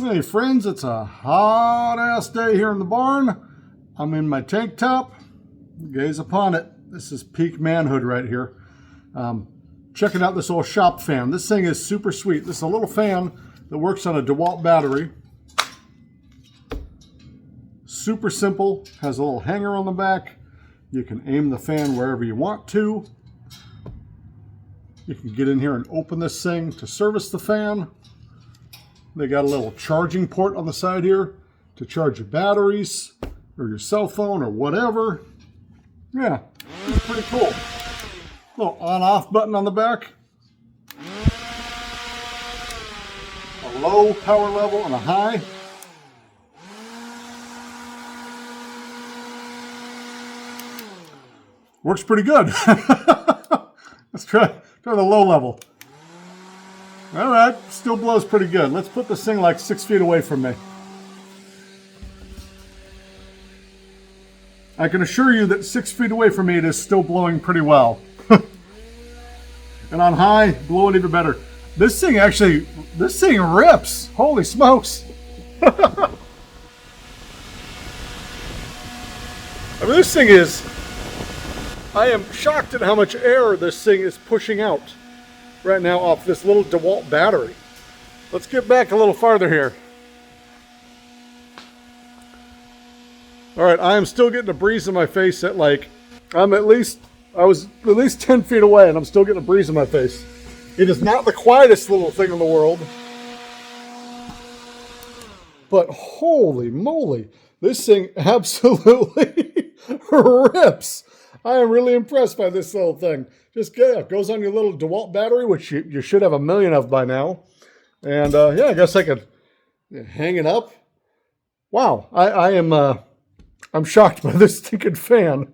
Hey friends, it's a hot ass day here in the barn. I'm in my tank top. Gaze upon it. This is peak manhood right here. Checking out this old shop fan. This thing is super sweet. This is a little fan that works on a Dewalt battery. Super simple. Has a little hanger on the back. You can aim the fan wherever you want to. You can get in here and open this thing to service the fan. They got a little charging port on the side here to charge your batteries or your cell phone or whatever. Yeah, it's pretty cool. Little on-off button on the back. A low power level and a high. Works pretty good. Let's try the low level. All right, still blows pretty good. Let's put this thing like 6 feet away from me. I can assure you that 6 feet away from me, it is still blowing pretty well. And on high, blowing even better. This thing rips. Holy smokes. I mean, this thing is, I am shocked at how much air this thing is pushing out right now off this little Dewalt battery. Let's get back a little farther here. All right, I am still getting a breeze in my face at I was at least 10 feet away and I'm still getting a breeze in my face. It is not the quietest little thing in the world, but holy moly, this thing absolutely rips. I am really impressed by this little thing. Just goes on your little Dewalt battery, which you should have a million of by now. And yeah, I guess I could hang it up. Wow, I'm shocked by this stinking fan.